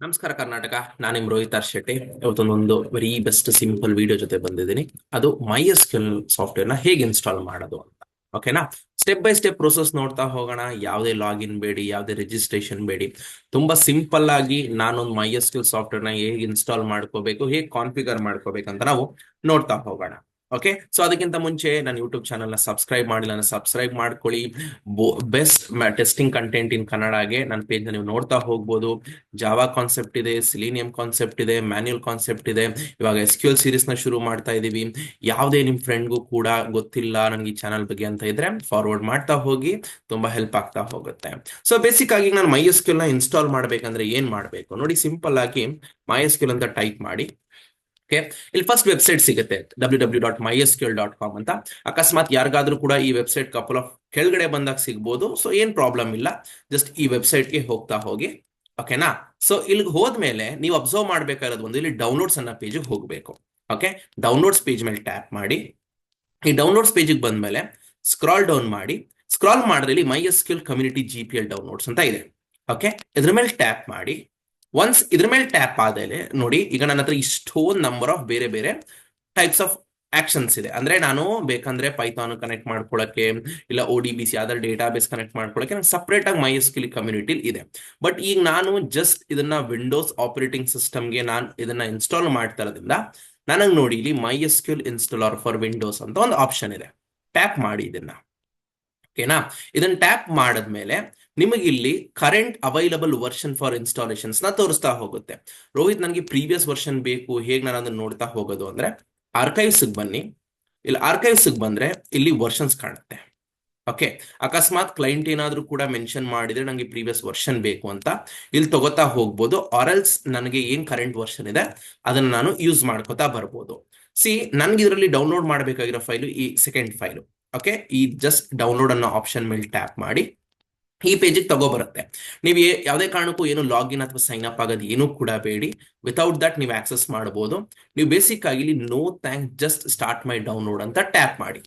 ನಮಸ್ಕಾರ ಕರ್ನಾಟಕ. ನಾನು ನಿಮ್ ರೋಹಿತ್ ಆರ್ ಶೆಟ್ಟಿ. ಇವತ್ತೊಂದೊಂದು ವೆರಿ ಬೆಸ್ಟ್ ಸಿಂಪಲ್ ವಿಡಿಯೋ ಜೊತೆ ಬಂದಿದ್ದೀನಿ. ಅದು MySQL ಸಾಫ್ಟ್ವೇರ್ ನ ಹೇಗೆ ಇನ್ಸ್ಟಾಲ್ ಮಾಡೋದು ಅಂತ. ಓಕೆನಾ? ಸ್ಟೆಪ್ ಬೈ ಸ್ಟೆಪ್ ಪ್ರೊಸೆಸ್ ನೋಡ್ತಾ ಹೋಗೋಣ. ಯಾವುದೇ ಲಾಗಿನ್ ಬೇಡಿ, ಯಾವುದೇ ರಿಜಿಸ್ಟ್ರೇಷನ್ ಬೇಡಿ. ತುಂಬಾ ಸಿಂಪಲ್ ಆಗಿ ನಾನೊಂದು MySQL ಸಾಫ್ಟ್ವೇರ್ ನ ಹೇಗೆ ಇನ್ಸ್ಟಾಲ್ ಮಾಡ್ಕೋಬೇಕು, ಹೇಗೆ ಕಾನ್ಫಿಗರ್ ಮಾಡ್ಕೋಬೇಕಂತ ನಾವು ನೋಡ್ತಾ ಹೋಗೋಣ. ಓಕೆ, ಸೊ ಅದಕ್ಕಿಂತ ಮುಂಚೆ ನನ್ನ ಯೂಟ್ಯೂಬ್ ಚಾನಲ್ ನ ಸಬ್ಸ್ಕ್ರೈಬ್ ಮಾಡಿಲ್ಲ ಅಂದ್ರೆ ಸಬ್ಸ್ಕ್ರೈಬ್ ಮಾಡ್ಕೊಳ್ಳಿ. ಬೆಸ್ಟ್ ಟೆಸ್ಟಿಂಗ್ ಕಂಟೆಂಟ್ ಇನ್ ಕನ್ನಡಗೆ ನನ್ನ ಪೇಜ್ ನೀವು ನೋಡ್ತಾ ಹೋಗ್ಬೋದು. ಜಾವಾ ಕಾನ್ಸೆಪ್ಟ್ ಇದೆ, ಸಿಲಿನಿಯಂ ಕಾನ್ಸೆಪ್ಟ್ ಇದೆ, ಮ್ಯಾನ್ಯುಯಲ್ ಕಾನ್ಸೆಪ್ಟ್ ಇದೆ. ಇವಾಗ SQL ಸೀರೀಸ್ ನ ಶುರು ಮಾಡ್ತಾ ಇದೀವಿ. ಯಾವುದೇ ನಿಮ್ ಫ್ರೆಂಡ್ಗೂ ಕೂಡ ಗೊತ್ತಿಲ್ಲ ನನಗೆ ಈ ಚಾನಲ್ ಬಗ್ಗೆ ಅಂತ ಇದ್ರೆ ಫಾರ್ವರ್ಡ್ ಮಾಡ್ತಾ ಹೋಗಿ, ತುಂಬಾ ಹೆಲ್ಪ್ ಆಗ್ತಾ ಹೋಗುತ್ತೆ. ಸೊ ಬೇಸಿಕ್ ಆಗಿ ನಾನು MySQL ನ ಇನ್ಸ್ಟಾಲ್ ಮಾಡ್ಬೇಕಂದ್ರೆ ಏನ್ ಮಾಡ್ಬೇಕು ನೋಡಿ. ಸಿಂಪಲ್ ಆಗಿ MySQL ಅಂತ ಟೈಪ್ ಮಾಡಿ. ಓಕೆ, ಇಲ್ಲಿ ಫಸ್ಟ್ ವೆಬ್ಸೈಟ್ ಸಿಗುತ್ತೆ www.mysql.com ಅಂತ. ಅಕಸ್ಮಾತ್ ಯಾರಿಗಾದ್ರೂ ಕೂಡ ಈ ವೆಬ್ಸೈಟ್ ಕಪಲ್ ಆಫ್ ಕೆಳಗಡೆ ಬಂದಾಗ ಸಿಗ್ಬೋದು. ಸೊ ಏನ್ ಪ್ರಾಬ್ಲಮ್ ಇಲ್ಲ, ಜಸ್ಟ್ ಈ ವೆಬ್ಸೈಟ್ಗೆ ಹೋಗ್ತಾ ಹೋಗಿ. ಓಕೆನಾ? ಸೊ ಇಲ್ಲಿಗೆ ಹೋದ್ಮೇಲೆ ನೀವು ಅಬ್ಸರ್ವ್ ಮಾಡ್ಬೇಕಾಗಿರೋದು ಇಲ್ಲಿ ಡೌನ್ಲೋಡ್ಸ್ ಅನ್ನೋ ಪೇಜಿಗೆ ಹೋಗ್ಬೇಕು. ಓಕೆ, ಡೌನ್ಲೋಡ್ಸ್ ಪೇಜ್ ಮೇಲೆ ಟ್ಯಾಪ್ ಮಾಡಿ. ಈ ಡೌನ್ಲೋಡ್ಸ್ ಪೇಜಿಗೆ ಬಂದ್ಮೇಲೆ ಸ್ಕ್ರಾಲ್ ಡೌನ್ ಮಾಡಿ. ಸ್ಕ್ರಾಲ್ ಮಾಡಿದ್ರೆ ಇಲ್ಲಿ MySQL ಕಮ್ಯುನಿಟಿ GPL ಡೌನ್ಲೋಡ್ಸ್ ಅಂತ ಇದೆ. ಓಕೆ, ಇದ್ರ ಮೇಲೆ ಟ್ಯಾಪ್ ಮಾಡಿ. ಒನ್ಸ್ ಇದ್ರ ಮೇಲೆ ಟ್ಯಾಪ್ ಆದ್ಮೇಲೆ ನೋಡಿ, ಈಗ ನನ್ನ ಹತ್ರ ಇಷ್ಟೊಂದು ನಂಬರ್ ಆಫ್ ಬೇರೆ ಬೇರೆ ಟೈಪ್ಸ್ ಆಫ್ ಆಕ್ಷನ್ಸ್ ಇದೆ. ಅಂದ್ರೆ ನಾನು ಬೇಕಂದ್ರೆ ಪೈಥಾನ್ ಕನೆಕ್ಟ್ ಮಾಡ್ಕೊಳಕ್ಕೆ, ಇಲ್ಲ ODBC ಯಾವ್ದಾದ್ರು ಡೇಟಾ ಬೇಸ್ ಕನೆಕ್ಟ್ ಮಾಡ್ಕೊಳಕ್ಕೆ ನಂಗೆ ಸಪ್ರೇಟ್ ಆಗಿ MySQL ಕಮ್ಯುನಿಟಿ ಇದೆ. ಬಟ್ ಈಗ ನಾನು ಜಸ್ಟ್ ಇದನ್ನ ವಿಂಡೋಸ್ ಆಪರೇಟಿಂಗ್ ಸಿಸ್ಟಮ್ಗೆ ನಾನು ಇದನ್ನ ಇನ್ಸ್ಟಾಲ್ ಮಾಡ್ತಾ ಇರೋದ್ರಿಂದ ನನಗೆ ನೋಡಿ ಇಲ್ಲಿ MySQL ಇನ್ಸ್ಟಾಲರ್ ಫಾರ್ ವಿಂಡೋಸ್ ಅಂತ ಒಂದು ಆಪ್ಷನ್ ಇದೆ. ಟ್ಯಾಪ್ ಮಾಡಿ ಇದನ್ನ. ಓಕೆನಾ? ಇದನ್ನ ಟ್ಯಾಪ್ ಮಾಡಿದ್ಮೇಲೆ ನಿಮಗೆ ಇಲ್ಲಿ current available version for installations ನ ತೋರಿಸ್ತಾ ಹೋಗುತ್ತೆ. ರೋಹಿತ್, ನನಗೆ ಪ್ರೀವಿಯಸ್ ವರ್ಷನ್ ಬೇಕು, ಹೇಗೆ ನಾನು ಅದನ್ನ ನೋಡ್ತಾ ಹೋಗೋದು ಅಂದ್ರೆ ಆರ್ಕೈವ್ಸ್ ಬನ್ನಿ. ಇಲ್ಲಿ ಆರ್ಕೈವ್ಸ್ ಬಂದ್ರೆ ಇಲ್ಲಿ ವರ್ಷನ್ಸ್ ಕಾಣುತ್ತೆ. ಓಕೆ, ಅಕಸ್ಮಾತ್ ಕ್ಲೈಂಟ್ ಏನಾದ್ರೂ ಕೂಡ ಮೆನ್ಷನ್ ಮಾಡಿದ್ರೆ ನನಗೆ ಪ್ರೀವಿಯಸ್ ವರ್ಷನ್ ಬೇಕು ಅಂತ ಇಲ್ಲಿ ತಗೋತಾ ಹೋಗ್ಬೋದು. ಆರಲ್ಸ್ ನನಗೆ ಏನ್ ಕರೆಂಟ್ ವರ್ಷನ್ ಇದೆ ಅದನ್ನ ನಾನು ಯೂಸ್ ಮಾಡ್ಕೋತಾ ಬರ್ಬೋದು. ಸಿ, ನನ್ಗೆ ಇದರಲ್ಲಿ ಡೌನ್ಲೋಡ್ ಮಾಡಬೇಕಾಗಿರೋ ಫೈಲು ಈ ಸೆಕೆಂಡ್ ಫೈಲು. ಓಕೆ, ಈ ಜಸ್ಟ್ ಡೌನ್ಲೋಡ್ ಅನ್ನೋ ಆಪ್ಷನ್ ಮೇಲೆ ಟ್ಯಾಪ್ ಮಾಡಿ ಈ ಪೇಜಿಗೆ ತಗೋಬರುತ್ತೆ. ನೀವು ಯಾವುದೇ ಕಾರಣಕ್ಕೂ ಏನು ಲಾಗಿನ್ ಅಥವಾ ಸೈನ್ ಅಪ್ ಆಗೋದು ಏನೂ ಕೂಡ ಬೇಡಿ. ವಿತೌಟ್ ದಟ್ ನೀವು ಆಕ್ಸೆಸ್ ಮಾಡಬಹುದು. ನೀವು ಬೇಸಿಕ್ ಆಗಿ ಇಲ್ಲಿ no thank just start my download ಅಂತ ಟ್ಯಾಪ್ ಮಾಡಿ.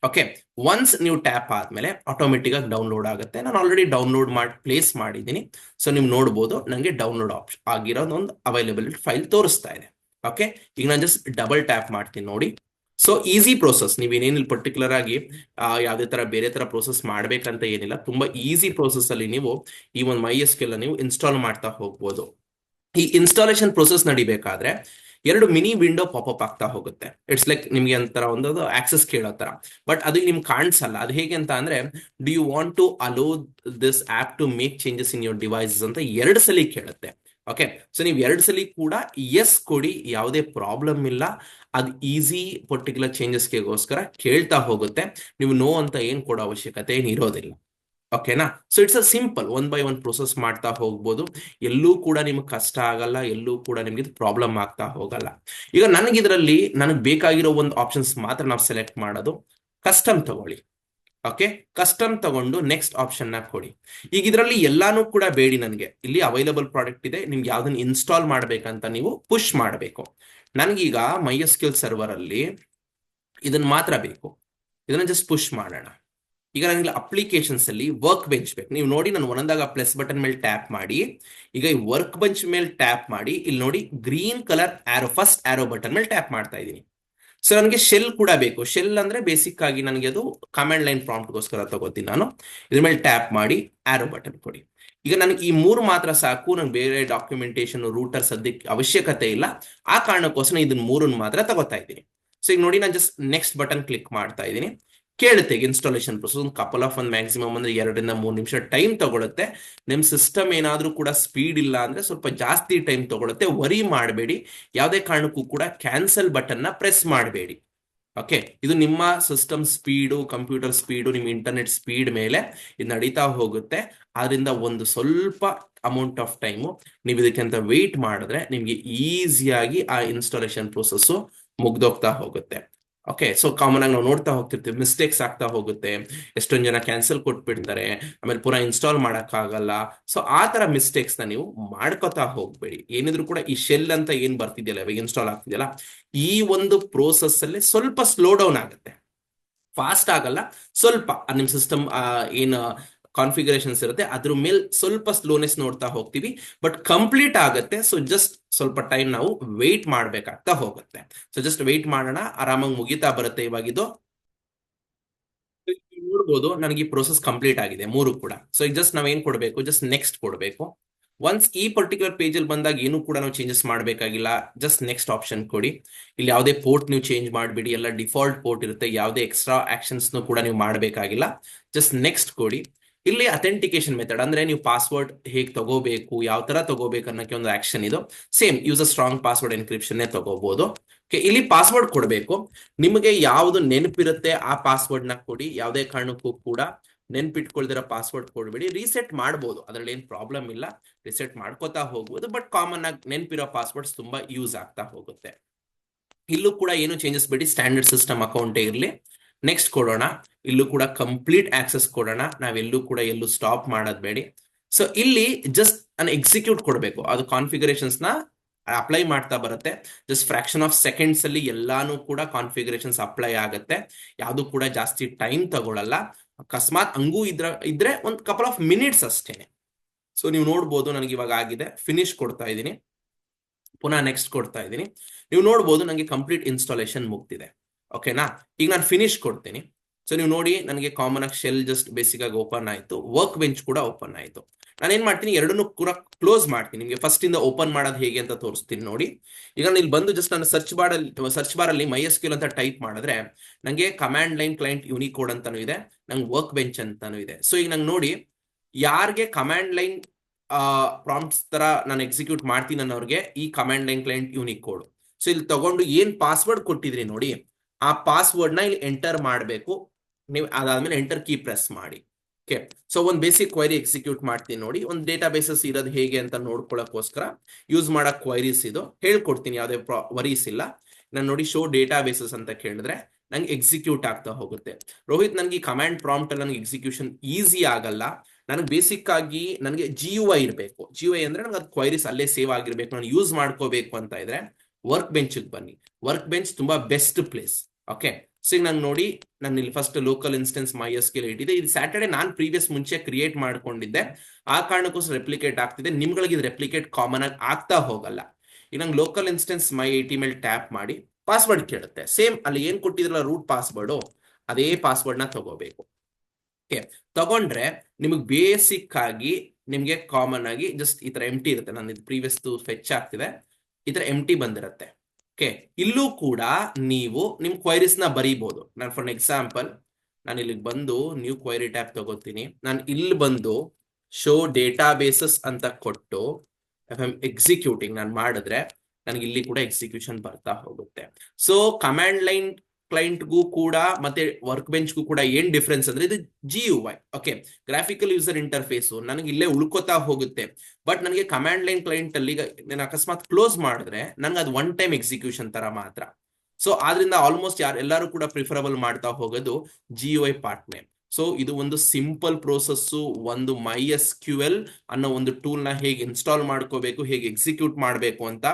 ಓಕೆ, ಒನ್ಸ್ ನೀವು ಟ್ಯಾಪ್ ಆದ್ಮೇಲೆ ಆಟೋಮೆಟಿಕ್ ಆಗಿ ಡೌನ್ಲೋಡ್ ಆಗುತ್ತೆ. ನಾನು ಆಲ್ರೆಡಿ ಡೌನ್ಲೋಡ್ ಮಾಡಿ ಪ್ಲೇಸ್ ಮಾಡಿದ್ದೀನಿ. ಸೊ ನೀವು ನೋಡ್ಬೋದು ನನಗೆ ಡೌನ್ಲೋಡ್ ಆಪ್ಷನ್ ಆಗಿರೋದು ಒಂದು ಅವೈಲೇಬಲ್ ಫೈಲ್ ತೋರಿಸ್ತಾ ಇದೆ. ಓಕೆ, ಈಗ ನಾನು ಜಸ್ಟ್ ಡಬಲ್ ಟ್ಯಾಪ್ ಮಾಡ್ತೀನಿ ನೋಡಿ. So easy process. ನೀವೇನೇನಿಲ್ಲ ಪರ್ಟಿಕ್ಯುಲರ್ ಆಗಿ ಯಾವುದೇ ತರ ಬೇರೆ ತರ ಪ್ರೋಸೆಸ್ ಮಾಡ್ಬೇಕಂತ ಏನಿಲ್ಲ. ತುಂಬಾ ಈಸಿ ಪ್ರೋಸೆಸ್ ಅಲ್ಲಿ ನೀವು ಈ ಒಂದು MySQL ನೀವು ಇನ್ಸ್ಟಾಲ್ ಮಾಡ್ತಾ ಹೋಗ್ಬೋದು. ಈ ಇನ್ಸ್ಟಾಲೇಷನ್ ಪ್ರೋಸೆಸ್ ನಡಿಬೇಕಾದ್ರೆ ಎರಡು ಮಿನಿ ವಿಂಡೋ ಪಾಪಪ್ ಆಗ್ತಾ ಹೋಗುತ್ತೆ. ಇಟ್ಸ್ ಲೈಕ್ ನಿಮ್ಗೆ ಒಂಥರ ಒಂದು ಆಕ್ಸೆಸ್ ಕೇಳೋ ತರ. ಬಟ್ ಅದು ನಿಮ್ಗೆ ಕಾಣಿಸಲ್ಲ. ಅದು ಹೇಗೆ ಅಂತ ಅಂದ್ರೆ, do you want to allow this app to make changes in your devices ಅಂತ ಎರಡು ಸಲ ಕೇಳುತ್ತೆ. ಓಕೆ, ಸೊ ನೀವು ಎರಡು ಸಲ ಕೂಡ ಎಸ್ ಕೊಡಿ, ಯಾವುದೇ ಪ್ರಾಬ್ಲಮ್ ಇಲ್ಲ. ಅದು ಈಸಿ ಪರ್ಟಿಕ್ಯುಲರ್ ಚೇಂಜಸ್ಗೆಗೋಸ್ಕರ ಕೇಳ್ತಾ ಹೋಗುತ್ತೆ. ನೀವು ನೋ ಅಂತ ಏನ್ ಕೊಡೋ ಅವಶ್ಯಕತೆ ಏನಿರೋದಿಲ್ಲ. ಓಕೆನಾ? So it's a simple one by one process ಮಾಡ್ತಾ ಹೋಗ್ಬೋದು. ಎಲ್ಲೂ ಕೂಡ ನಿಮ್ಗೆ ಕಷ್ಟ ಆಗಲ್ಲ, ಎಲ್ಲೂ ಕೂಡ ನಿಮ್ಗೆ ಪ್ರಾಬ್ಲಮ್ ಆಗ್ತಾ ಹೋಗಲ್ಲ. ಈಗ ನನಗೆ ನನಗೆ ಬೇಕಾಗಿರೋ ಒಂದು ಆಪ್ಷನ್ಸ್ ಮಾತ್ರ ನಾವು ಸೆಲೆಕ್ಟ್ ಮಾಡೋದು. ಕಸ್ಟಮ್ ತಗೊಳ್ಳಿ. ಓಕೆ, ಕಸ್ಟಮ್ ತಗೊಂಡು ನೆಕ್ಸ್ಟ್ ಆಪ್ಷನ್ ನ ಕೊಡಿ. ಈಗ ಇದರಲ್ಲಿ ಎಲ್ಲಾನು ಕೂಡ ಬೇಡಿ. ನನಗೆ ಇಲ್ಲಿ ಅವೈಲಬಲ್ ಪ್ರಾಡಕ್ಟ್ ಇದೆ, ನಿಮ್ಗೆ ಯಾವ್ದನ್ನ ಇನ್ಸ್ಟಾಲ್ ಮಾಡ್ಬೇಕಂತ ನೀವು ಪುಷ್ ಮಾಡಬೇಕು. ನನಗೀಗ MySQL ಸರ್ವರ್ ಅಲ್ಲಿ ಇದನ್ನ ಮಾತ್ರ ಬೇಕು. ಇದನ್ನ ಜಸ್ಟ್ ಪುಷ್ ಮಾಡೋಣ. ಈಗ ನನಗೆ ಅಪ್ಲಿಕೇಶನ್ಸ್ ಅಲ್ಲಿ ವರ್ಕ್ ಬೆಂಚ್ ಬೇಕು. ನೀವು ನೋಡಿ, ನಾನು ಒಂದೊಂದಾಗ ಪ್ಲಸ್ ಬಟನ್ ಮೇಲೆ ಟ್ಯಾಪ್ ಮಾಡಿ, ಈಗ ಈ ವರ್ಕ್ ಬೆಂಚ್ ಮೇಲೆ ಟ್ಯಾಪ್ ಮಾಡಿ, ಇಲ್ಲಿ ನೋಡಿ ಗ್ರೀನ್ ಕಲರ್ ಆರೋ, ಫಸ್ಟ್ ಆರೋ ಬಟನ್ ಮೇಲೆ ಟ್ಯಾಪ್ ಮಾಡ್ತಾ ಇದ್ದೀನಿ. ಸೊ ನನಗೆ ಶೆಲ್ ಕೂಡ ಬೇಕು. ಶೆಲ್ ಅಂದ್ರೆ ಬೇಸಿಕ್ ಆಗಿ ನನಗೆ ಅದು ಕಮಾಂಡ್ ಲೈನ್ ಪ್ರಾಂಪ್ಟ್ಗೋಸ್ಕರ ತಗೋತೀನಿ ನಾನು. ಇದ್ರ ಮೇಲೆ ಟ್ಯಾಪ್ ಮಾಡಿ ಆರೋ ಬಟನ್ ಕೊಡಿ. ಈಗ ನನಗೆ ಈ ಮೂರು ಮಾತ್ರ ಸಾಕು. ನಂಗೆ ಬೇರೆ ಡಾಕ್ಯುಮೆಂಟೇಶನ್, ರೂಟರ್ ಸದ್ಯಕ್ಕೆ ಅವಶ್ಯಕತೆ ಇಲ್ಲ. ಆ ಕಾರಣಕ್ಕೋಸ್ಕರ ಇದನ್ನ ಮೂರನ್ನು ಮಾತ್ರ ತಗೋತಾ ಇದ್ದೀನಿ. ಸೊ ಈಗ ನೋಡಿ, ನಾನು ಜಸ್ಟ್ ನೆಕ್ಸ್ಟ್ ಬಟನ್ ಕ್ಲಿಕ್ ಮಾಡ್ತಾ ಇದ್ದೀನಿ. ಕೇಳುತ್ತೆ ಇನ್ಸ್ಟಾಲೇಷನ್ ಪ್ರೊಸೆಸ್ ಒಂದು ಕಪಲ್ ಆಫ್ ಒಂದು ಮ್ಯಾಕ್ಸಿಮಮ್ ಅಂದ್ರೆ 2 ರಿಂದ 3 ನಿಮಿಷ ಟೈಮ್ ತಗೊಳುತ್ತೆ. ನಿಮ್ ಸಿಸ್ಟಮ್ ಏನಾದ್ರೂ ಕೂಡ ಸ್ಪೀಡ್ ಇಲ್ಲ ಅಂದ್ರೆ ಸ್ವಲ್ಪ ಜಾಸ್ತಿ ಟೈಮ್ ತಗೊಳುತ್ತೆ. ವರಿ ಮಾಡಬೇಡಿ. ಯಾವುದೇ ಕಾರಣಕ್ಕೂ ಕೂಡ ಕ್ಯಾನ್ಸಲ್ ಬಟನ್ ನ ಪ್ರೆಸ್ ಮಾಡಬೇಡಿ. ಓಕೆ, ಇದು ನಿಮ್ಮ ಸಿಸ್ಟಮ್ ಸ್ಪೀಡು, ಕಂಪ್ಯೂಟರ್ ಸ್ಪೀಡು, ನಿಮ್ಮ ಇಂಟರ್ನೆಟ್ ಸ್ಪೀಡ್ ಮೇಲೆ ಇದು ನಡೀತಾ ಹೋಗುತ್ತೆ. ಆದ್ರಿಂದ ಒಂದು ಸ್ವಲ್ಪ ಅಮೌಂಟ್ ಆಫ್ ಟೈಮು ನೀವು ಇದಕ್ಕಿಂತ ವೆಯ್ಟ್ ಮಾಡಿದ್ರೆ ನಿಮ್ಗೆ ಈಸಿಯಾಗಿ ಆ ಇನ್ಸ್ಟಾಲೇಷನ್ ಪ್ರೊಸೆಸ್ ಮುಗ್ದೋಗ್ತಾ ಹೋಗುತ್ತೆ. ಓಕೆ, ಸೊ ಕಾಮನ್ ಆಗಿ ನಾವು ನೋಡ್ತಾ ಹೋಗ್ತಿರ್ತೀವಿ, ಮಿಸ್ಟೇಕ್ಸ್ ಆಗ್ತಾ ಹೋಗುತ್ತೆ. ಎಷ್ಟೊಂದು ಜನ ಕ್ಯಾನ್ಸಲ್ ಕೊಟ್ಬಿಡ್ತಾರೆ, ಆಮೇಲೆ ಪುನಃ ಇನ್ಸ್ಟಾಲ್ ಆಗಲ್ಲ. ಸೊ ಆ ತರ ಮಿಸ್ಟೇಕ್ಸ್ ನ ನೀವು ಮಾಡ್ಕೋತಾ ಹೋಗ್ಬೇಡಿ. ಏನಿದ್ರು ಕೂಡ ಈ ಶೆಲ್ ಅಂತ ಏನ್ ಬರ್ತಿದ್ಯಲ್ಲ, ಇವಾಗ ಇನ್ಸ್ಟಾಲ್ ಆಗ್ತಿದೆಯಲ್ಲ, ಈ ಒಂದು ಪ್ರೋಸೆಸ್ ಅಲ್ಲಿ ಸ್ವಲ್ಪ ಸ್ಲೋ ಡೌನ್ ಆಗುತ್ತೆ. ಫಾಸ್ಟ್ ಆಗಲ್ಲ, ಸ್ವಲ್ಪ ನಿಮ್ ಸಿಸ್ಟಮ್ ಏನು ಕಾನ್ಫಿಗರೇಷನ್ಸ್ ಇರುತ್ತೆ, ಅದ್ರ ಮೇಲೆ ಸ್ವಲ್ಪ ಸ್ಲೋನೆಸ್ ನೋಡ್ತಾ ಹೋಗ್ತೀವಿ, ಬಟ್ ಕಂಪ್ಲೀಟ್ ಆಗುತ್ತೆ. ಸೊ ಜಸ್ಟ್ ಸ್ವಲ್ಪ ಟೈಮ್ ನಾವು ವೆಯ್ಟ್ ಮಾಡ್ಬೇಕಾಗ್ತಾ ಹೋಗುತ್ತೆ. ಸೊ ಜಸ್ಟ್ ವೆಯ್ಟ್ ಮಾಡೋಣ, ಆರಾಮಾಗಿ ಮುಗಿತಾ ಬರುತ್ತೆ ಇವಾಗಿದು. ನೋಡ್ಬೋದು ನನಗೆ ಈ ಪ್ರೋಸೆಸ್ ಕಂಪ್ಲೀಟ್ ಆಗಿದೆ ಮೂರು ಕೂಡ. ಸೊ ಈಗ ಜಸ್ಟ್ ನಾವ್ ಏನ್ ಕೊಡ್ಬೇಕು, ಜಸ್ಟ್ ನೆಕ್ಸ್ಟ್ ಕೊಡ್ಬೇಕು. ಒನ್ಸ್ ಈ ಪರ್ಟಿಕ್ಯುಲರ್ ಪೇಜ್ ಅಲ್ಲಿ ಬಂದಾಗ ಏನು ಕೂಡ ನಾವು ಚೇಂಜಸ್ ಮಾಡಬೇಕಾಗಿಲ್ಲ, ಜಸ್ಟ್ ನೆಕ್ಸ್ಟ್ ಆಪ್ಷನ್ ಕೊಡಿ. ಇಲ್ಲಿ ಯಾವುದೇ ಪೋರ್ಟ್ ನೀವು ಚೇಂಜ್ ಮಾಡಬೇಡಿ, ಎಲ್ಲ ಡಿಫಾಲ್ಟ್ ಪೋರ್ಟ್ ಇರುತ್ತೆ, ಯಾವುದೇ ಎಕ್ಸ್ಟ್ರಾ ಆಕ್ಷನ್ಸ್ ಕೂಡ ನೀವು ಮಾಡಬೇಕಾಗಿಲ್ಲ. ಜಸ್ಟ್ ನೆಕ್ಸ್ಟ್ ಕೊಡಿ. ಇಲ್ಲಿ ಅಥೆಂಟಿಕೇಶನ್ ಮೆಥಡ್ ಅಂದ್ರೆ ನೀವು ಪಾಸ್ವರ್ಡ್ ಹೇಗೆ ತಗೋಬೇಕು, ಯಾವ ತರ ತಗೋಬೇಕು ಅನ್ನೋಕೆ ಒಂದು ಆಕ್ಷನ್ ಇದು. Same use a strong password encryption ತಗೋಬಹುದು. ಇಲ್ಲಿ ಪಾಸ್ವರ್ಡ್ ಕೊಡಬೇಕು, ನಿಮಗೆ ಯಾವುದು ನೆನಪಿರುತ್ತೆ ಆ ಪಾಸ್ವರ್ಡ್ ನ ಕೊಡಿ. ಯಾವುದೇ ಕಾರಣಕ್ಕೂ ಕೂಡ ನೆನ್ಪಿಟ್ಕೊಳ್ದಿರೋ ಪಾಸ್ವರ್ಡ್ ಕೊಡ್ಬೇಡಿ. ರೀಸೆಟ್ ಮಾಡ್ಬೋದು, ಅದ್ರಲ್ಲಿ ಏನ್ ಪ್ರಾಬ್ಲಮ್ ಇಲ್ಲ, ರಿಸೆಟ್ ಮಾಡ್ಕೋತಾ ಹೋಗ್ಬೋದು. ಬಟ್ ಕಾಮನ್ ಆಗಿ ನೆನಪಿರೋ ಪಾಸ್ವರ್ಡ್ಸ್ ತುಂಬಾ ಯೂಸ್ ಆಗ್ತಾ ಹೋಗುತ್ತೆ. ಇಲ್ಲೂ ಕೂಡ ಏನು ಚೇಂಜಸ್ ಬೇಡಿ, ಸ್ಟ್ಯಾಂಡರ್ಡ್ ಸಿಸ್ಟಮ್ ಅಕೌಂಟೇ ಇರಲಿ. ನೆಕ್ಸ್ಟ್ ಕೊಡೋಣ. ಇಲ್ಲೂ ಕೂಡ ಕಂಪ್ಲೀಟ್ ಆಕ್ಸೆಸ್ ಕೊಡೋಣ, ನಾವೆಲ್ಲೂ ಕೂಡ ಎಲ್ಲೂ ಸ್ಟಾಪ್ ಮಾಡೋದ್ ಬೇಡಿ. ಸೊ ಇಲ್ಲಿ ಜಸ್ಟ್ ಎಕ್ಸಿಕ್ಯೂಟ್ ಕೊಡಬೇಕು, ಅದು ಕಾನ್ಫಿಗರೇಷನ್ಸ್ ನ ಅಪ್ಲೈ ಮಾಡ್ತಾ ಬರುತ್ತೆ. ಜಸ್ಟ್ ಫ್ರಾಕ್ಷನ್ ಆಫ್ ಸೆಕೆಂಡ್ಸ್ ಅಲ್ಲಿ ಎಲ್ಲಾನು ಕೂಡ ಕಾನ್ಫಿಗರೇಷನ್ಸ್ ಅಪ್ಲೈ ಆಗುತ್ತೆ. ಯಾವುದು ಕೂಡ ಜಾಸ್ತಿ ಟೈಮ್ ತಗೊಳ್ಳಲ್ಲ. ಅಕಸ್ಮಾತ್ ಹಂಗೂ ಇದ್ರೆ ಒಂದು ಕಪಲ್ ಆಫ್ ಮಿನಿಟ್ಸ್ ಅಷ್ಟೇನೆ. ಸೊ ನೀವು ನೋಡ್ಬೋದು ನನಗೆ ಇವಾಗ ಆಗಿದೆ, ಫಿನಿಶ್ ಕೊಡ್ತಾ ಇದ್ದೀನಿ, ಪುನಃ ನೆಕ್ಸ್ಟ್ ಕೊಡ್ತಾ ಇದ್ದೀನಿ. ನೀವು ನೋಡ್ಬೋದು ನನಗೆ ಕಂಪ್ಲೀಟ್ ಇನ್ಸ್ಟಾಲೇಷನ್ ಮುಗ್ದಿದೆ. ಓಕೆನಾ, ಈಗ ನಾನು ಫಿನಿಶ್ ಕೊಡ್ತೀನಿ. ಸೊ ನೀವು ನೋಡಿ ನನಗೆ ಕಾಮನ್ ಆಗಿ ಶೆಲ್ ಜಸ್ಟ್ ಬೇಸಿಕ್ ಆಗಿ ಓಪನ್ ಆಯ್ತು, ವರ್ಕ್ ಬೆಂಚ್ ಕೂಡ ಓಪನ್ ಆಯ್ತು. ನಾನೇನ್ ಮಾಡ್ತೀನಿ, ಎರಡನ್ನೂ ಕೂಡ ಕ್ಲೋಸ್ ಮಾಡ್ತೀನಿ. ನಿಮಗೆ ಫಸ್ಟ್ ಇಂದ ಓಪನ್ ಮಾಡೋದು ಹೇಗೆ ಅಂತ ತೋರಿಸ್ತೀನಿ ನೋಡಿ. ಈಗ ನಾನು ಇಲ್ಲಿ ಬಂದು ಜಸ್ಟ್ ನಾನು ಸರ್ಚ್ ಬಾರ್ ಅಲ್ಲಿ MySQL ಅಂತ ಟೈಪ್ ಮಾಡಿದ್ರೆ ನಂಗೆ ಕಮಾಂಡ್ ಲೈನ್ ಕ್ಲೈಂಟ್ ಯೂನಿಕೋಡ್ ಅಂತಾನು ಇದೆ, ನಂಗೆ ವರ್ಕ್ ಬೆಂಚ್ ಅಂತಾನು ಇದೆ. ಸೊ ಈಗ ನಂಗೆ ನೋಡಿ, ಯಾರಿಗೆ ಕಮಾಂಡ್ ಲೈನ್ ಪ್ರಾಂಪ್ಟ್ಸ್ ತರ ನಾನು ಎಕ್ಸಿಕ್ಯೂಟ್ ಮಾಡ್ತೀನಿ ಅನ್ನೋರಿಗೆ ಈ command line client Unicode. So ಇಲ್ಲಿ ತಗೊಂಡು ಏನ್ ಪಾಸ್ವರ್ಡ್ ಕೊಟ್ಟಿದ್ರಿ ನೋಡಿ, ಆ ಪಾಸ್ವರ್ಡ್ ನ ಇಲ್ಲಿ ಎಂಟರ್ ಮಾಡಬೇಕು ನೀವು. ಅದಾದ್ಮೇಲೆ ಎಂಟರ್ ಕೀ ಪ್ರೆಸ್ ಮಾಡಿ. ಓಕೆ, ಸೊ ಒಂದು ಬೇಸಿಕ್ ಕ್ವೈರಿ ಎಕ್ಸಿಕ್ಯೂಟ್ ಮಾಡ್ತೀನಿ ನೋಡಿ. ಒಂದು ಡೇಟಾ ಬೇಸಸ್ ಇರೋದು ಹೇಗೆ ಅಂತ ನೋಡ್ಕೊಳ್ಳೋಕೋಸ್ಕರ ಯೂಸ್ ಮಾಡೋ ಕ್ವೈರೀಸ್ ಇದು, ಹೇಳ್ಕೊಡ್ತೀನಿ, ಯಾವುದೇ ವರೀಸ್ ಇಲ್ಲ. ನಾನು ನೋಡಿ ಶೋ ಡೇಟಾ ಬೇಸಸ್ ಅಂತ ಕೇಳಿದ್ರೆ ನಂಗೆ ಎಕ್ಸಿಕ್ಯೂಟ್ ಆಗ್ತಾ ಹೋಗುತ್ತೆ. ರೋಹಿತ್, ನನಗೆ ಈ ಕಮಾಂಡ್ ಪ್ರಾಂಪ್ಟ್ ಅಲ್ಲಿ ನನಗೆ ಎಕ್ಸಿಕ್ಯೂಷನ್ ಈಸಿ ಆಗಲ್ಲ, ನನಗೆ ಬೇಸಿಕ್ ಆಗಿ ನನಗೆ GUI ಇರಬೇಕು. GUI ಅಂದ್ರೆ ನಂಗೆ ಅದು ಕ್ವೈರೀಸ್ ಅಲ್ಲೇ ಸೇವ್ ಆಗಿರ್ಬೇಕು, ನಾನು ಯೂಸ್ ಮಾಡ್ಕೋಬೇಕು ಅಂತ ಇದ್ರೆ ವರ್ಕ್ ಬೆಂಚ್ ಬನ್ನಿ. ವರ್ಕ್ ಬೆಂಚ್ ತುಂಬಾ ಬೆಸ್ಟ್ ಪ್ಲೇಸ್. ಓಕೆ, ಸೊ ಈಗ ನಂಗೆ ನೋಡಿ, ನಾನು ಇಲ್ಲಿ ಫಸ್ಟ್ ಲೋಕಲ್ ಇನ್ಸ್ಟೆನ್ಸ್ MySQL ಇಟ್ಟಿದೆ. ಇದು ಸ್ಯಾಟರ್ಡೆ ನಾನು ಪ್ರೀವಿಯಸ್ ಮುಂಚೆ ಕ್ರಿಯೇಟ್ ಮಾಡ್ಕೊಂಡಿದ್ದೆ, ಆ ಕಾರಣಕ್ಕೋಸ್ಕರ ರೆಪ್ಲಿಕೇಟ್ ಆಗ್ತಿದೆ. ನಿಮ್ಗಳಿಗೆ ಇದು ರೆಪ್ಲಿಕೇಟ್ ಕಾಮನ್ ಆಗಿ ಆಗ್ತಾ ಹೋಗಲ್ಲ. ಈಗ ನಂಗೆ ಲೋಕಲ್ ಇನ್ಸ್ಟೆನ್ಸ್ MyAT ಮೇಲೆ ಟ್ಯಾಪ್ ಮಾಡಿ ಪಾಸ್ವರ್ಡ್ ಕೇಳುತ್ತೆ. ಸೇಮ್ ಅಲ್ಲಿ ಏನ್ ಕೊಟ್ಟಿದ್ರಲ್ಲ ರೂಟ್ ಪಾಸ್ವರ್ಡ್, ಅದೇ ಪಾಸ್ವರ್ಡ್ ನ ತಗೋಬೇಕು. ತಗೊಂಡ್ರೆ ನಿಮಗೆ ಬೇಸಿಕ್ ಆಗಿ ನಿಮ್ಗೆ ಕಾಮನ್ ಆಗಿ ಜಸ್ಟ್ ಈ ತರ ಎಂಟಿ ಇರುತ್ತೆ. ನಾನು ಇದು ಪ್ರೀವಿಯಸ್ ಫೆಚ್ ಆಗ್ತಿದೆ, ಈ ತರ ಎಂಟಿ ಬಂದಿರುತ್ತೆ. ಓಕೆ, ಇಲ್ಲೂ ಕೂಡ ನೀವು ನಿಮ್ ಕ್ವೈರೀಸ್ ನ ಬರೀಬಹುದು. ನಾನು ಫಾರ್ ಎಕ್ಸಾಂಪಲ್ ನಾನು ಇಲ್ಲಿಗೆ ಬಂದು ನ್ಯೂ ಕ್ವೈರಿ ಟ್ಯಾಬ್ ತಗೋತೀನಿ. ನಾನು ಇಲ್ಲಿ ಬಂದು ಶೋ ಡೇಟಾ ಬೇಸಸ್ ಅಂತ ಕೊಟ್ಟು ಎಕ್ಸಿಕ್ಯೂಟಿಂಗ್ ನಾನು ಮಾಡಿದ್ರೆ ನನಗೆ ಇಲ್ಲಿ ಕೂಡ ಎಕ್ಸಿಕ್ಯೂಷನ್ ಬರ್ತಾ ಹೋಗುತ್ತೆ. ಸೊ ಕಮಾಂಡ್ ಲೈನ್ ಕ್ಲೈಂಟ್ಗೂ ಕೂಡ ಮತ್ತೆ ವರ್ಕ್ ಬೆಂಚ್ಗೂ ಕೂಡ ಏನ್ ಡಿಫ್ರೆನ್ಸ್ ಅಂದ್ರೆ, ಇದು GUI. Okay, graphical user interface ನನಗೆ ಇಲ್ಲೇ ಉಳ್ಕೋತಾ ಹೋಗುತ್ತೆ. ಬಟ್ ನನಗೆ ಕಮಾಂಡ್ ಲೈನ್ ಕ್ಲೈಂಟ್ ಅಲ್ಲಿ ನಾನು ಅಕಸ್ಮಾತ್ ಕ್ಲೋಸ್ ಮಾಡಿದ್ರೆ ನನ್ಗೆ ಅದು ಒನ್ ಟೈಮ್ ಎಕ್ಸಿಕ್ಯೂಷನ್ ತರ ಮಾತ್ರ. ಸೊ ಆದ್ರಿಂದ ಆಲ್ಮೋಸ್ಟ್ ಎಲ್ಲರೂ ಕೂಡ ಪ್ರಿಫರಬಲ್ ಮಾಡ್ತಾ ಹೋಗೋದು GUI ಪಾರ್ಟ್ನೇ. ಸೊ ಇದು ಒಂದು ಸಿಂಪಲ್ ಪ್ರೋಸೆಸ್. ಒಂದು MySQL ಅನ್ನೋ ಒಂದು ಟೂಲ್ ನ ಹೇಗೆ ಇನ್ಸ್ಟಾಲ್ ಮಾಡ್ಕೋಬೇಕು, ಹೇಗೆ ಎಕ್ಸಿಕ್ಯೂಟ್ ಮಾಡಬೇಕು ಅಂತ.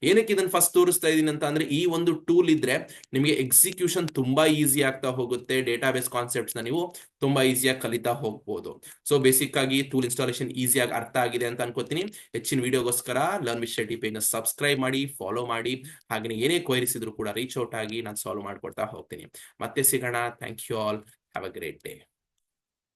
ಏನಕ್ಕೆ ಇದನ್ನ ಫಸ್ಟ್ ತೋರಿಸ್ತಾ ಇದೀನಿ ಅಂತ ಅಂದ್ರೆ, ಈ ಒಂದು ಟೂಲ್ ಇದ್ರೆ ನಿಮಗೆ ಎಕ್ಸಿಕ್ಯೂಷನ್ ತುಂಬಾ ಈಸಿ ಆಗ್ತಾ ಹೋಗುತ್ತೆ. ಡೇಟಾಬೇಸ್ ಕಾನ್ಸೆಪ್ಟ್ಸ್ ನ ನೀವು ತುಂಬಾ ಈಸಿಯಾಗಿ ಕಲಿತಾ ಹೋಗ್ಬೋದು. ಸೊ ಬೇಸಿಕ್ ಆಗಿ ಟೂಲ್ ಇನ್ಸ್ಟಾಲೇಷನ್ ಈಸಿಯಾಗಿ ಅರ್ಥ ಆಗಿದೆ ಅಂತ ಅನ್ಕೋತೀನಿ. ಹೆಚ್ಚಿನ ವಿಡಿಯೋಗೋಸ್ಕರ ಲರ್ನ್ ವಿತ್ ಶ್ರೇಟಿ ಪೇಜ್ ನ ಸಬ್ಸ್ಕ್ರೈಬ್ ಮಾಡಿ, ಫಾಲೋ ಮಾಡಿ. ಹಾಗೆ ಏನೇ ಕ್ವೈರೀಸ್ ಇದ್ರು ಕೂಡ ರೀಚ್ ಔಟ್ ಆಗಿ ನಾನು ಸಾಲ್ವ್ ಮಾಡ್ಕೊಡ್ತಾ ಹೋಗ್ತೀನಿ. ಮತ್ತೆ ಸಿಗೋಣ. Thank you all. Have a great day.